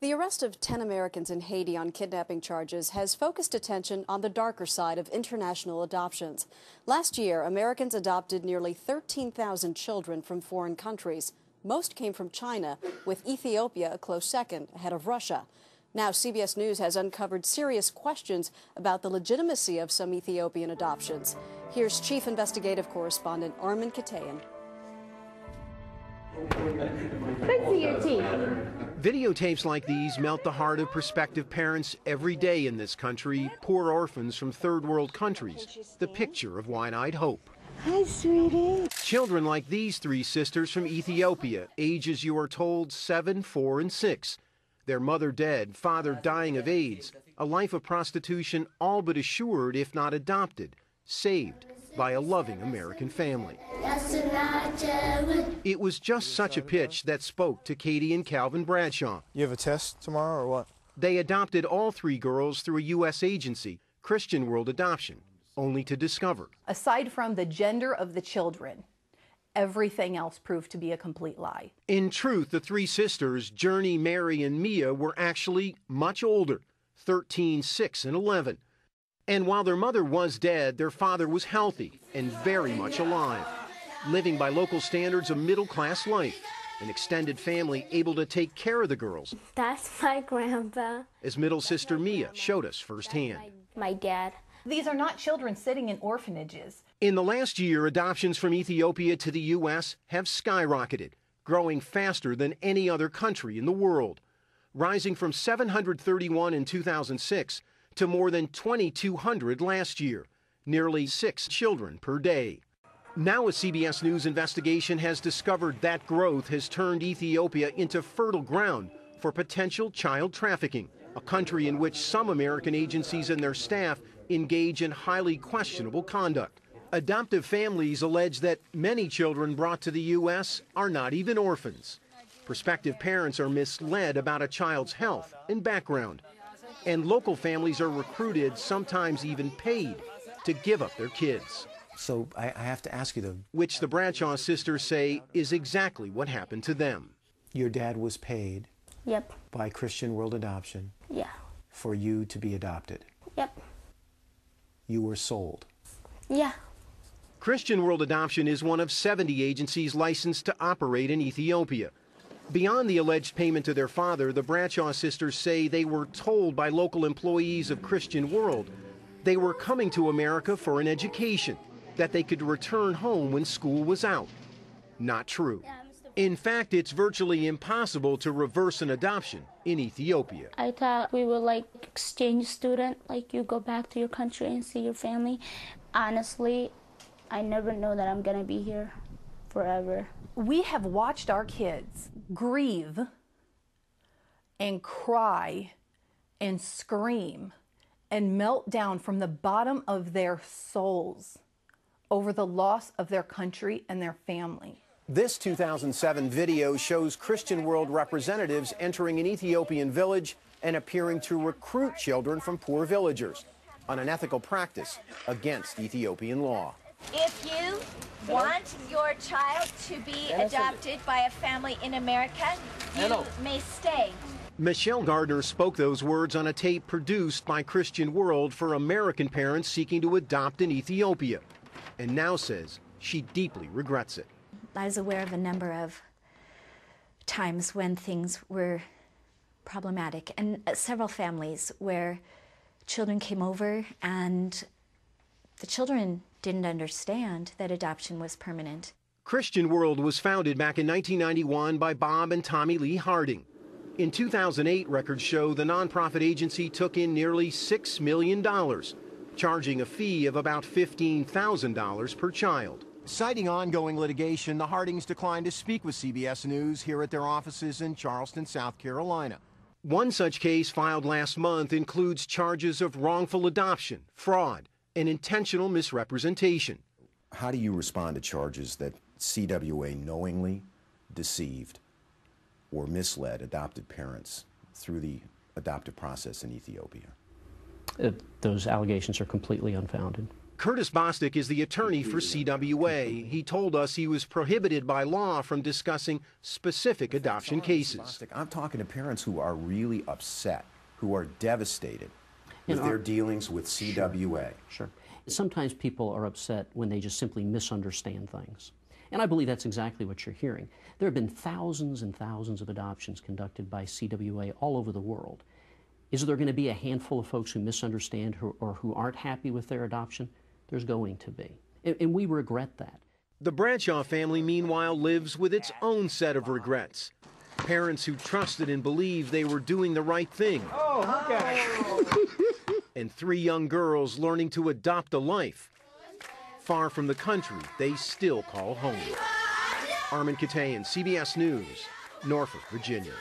The arrest of 10 Americans in Haiti on kidnapping charges has focused attention on the darker side of international adoptions. Last year, Americans adopted nearly 13,000 children from foreign countries. Most came from China, with Ethiopia a close second, ahead of Russia. Now, CBS News has uncovered serious questions about the legitimacy of some Ethiopian adoptions. Here's Chief Investigative Correspondent Armin Katayan. Fix your teeth. Videotapes like these melt the heart of prospective parents every day in this country, poor orphans from third world countries, the picture of wide-eyed hope. Hi, sweetie. Children like these three sisters from Ethiopia, ages you are told 7, 4, and 6. Their mother dead, father dying of AIDS, a life of prostitution all but assured if not adopted, saved by a loving American family. It was just such a pitch that spoke to Katie and Calvin Bradshaw. You have a test tomorrow or what? They adopted all three girls through a U.S. agency, Christian World Adoption, only to discover, aside from the gender of the children, everything else proved to be a complete lie. In truth, the three sisters, Journey, Mary, and Mia, were actually much older, 13, 6, and 11. And while their mother was dead, their father was healthy and very much alive, living by local standards a middle-class life, an extended family able to take care of the girls. That's my grandpa. As middle sister Mia showed us firsthand. My dad. These are not children sitting in orphanages. In the last year, adoptions from Ethiopia to the U.S. have skyrocketed, growing faster than any other country in the world, rising from 731 in 2006 to more than 2,200 last year, nearly 6 children per day. Now a CBS News investigation has discovered that growth has turned Ethiopia into fertile ground for potential child trafficking, a country in which some American agencies and their staff engage in highly questionable conduct. Adoptive families allege that many children brought to the U.S. are not even orphans. Prospective parents are misled about a child's health and background. And local families are recruited, sometimes even paid, to give up their kids. So I have to ask you though. Which the Bradshaw sisters say is exactly what happened to them. Your dad was paid. Yep. By Christian World Adoption. Yeah. For you to be adopted. Yep. You were sold. Yeah. Christian World Adoption is one of 70 agencies licensed to operate in Ethiopia. Beyond the alleged payment to their father, the Bradshaw sisters say they were told by local employees of Christian World they were coming to America for an education, that they could return home when school was out. Not true. In fact, it's virtually impossible to reverse an adoption in Ethiopia. I thought we were like exchange student, like you go back to your country and see your family. Honestly, I never know that I'm gonna be here forever. We have watched our kids grieve and cry and scream and melt down from the bottom of their souls over the loss of their country and their family. This 2007 video shows Christian World representatives entering an Ethiopian village and appearing to recruit children from poor villagers, an unethical practice against Ethiopian law. If you want your child to be adopted by a family in America, you may stay. Michelle Gardner spoke those words on a tape produced by Christian World for American parents seeking to adopt in Ethiopia, and now says she deeply regrets it. I was aware of a number of times when things were problematic, and several families where children came over and the children didn't understand that adoption was permanent. Christian World was founded back in 1991 by Bob and Tommy Lee Harding. In 2008, records show the nonprofit agency took in nearly $6 million, charging a fee of about $15,000 per child. Citing ongoing litigation, the Hardings declined to speak with CBS News here at their offices in Charleston, South Carolina. One such case filed last month includes charges of wrongful adoption, fraud, and intentional misrepresentation. How do you respond to charges that CWA knowingly deceived or misled adopted parents through the adoptive process in Ethiopia? Those allegations are completely unfounded. Curtis Bostic is the attorney for CWA. He told us he was prohibited by law from discussing specific adoption cases. I'm talking to parents who are really upset, who are devastated with their dealings with CWA. Sure. Sometimes people are upset when they just simply misunderstand things. And I believe that's exactly what you're hearing. There have been thousands and thousands of adoptions conducted by CWA all over the world. Is there going to be a handful of folks who misunderstand or who aren't happy with their adoption? There's going to be. And we regret that. The Bradshaw family, meanwhile, lives with its own set of regrets. Parents who trusted and believed they were doing the right thing. Oh, okay. And 3 young girls learning to adopt a life. Far from the country they still call home. Armin Katayan, CBS News, Norfolk, Virginia.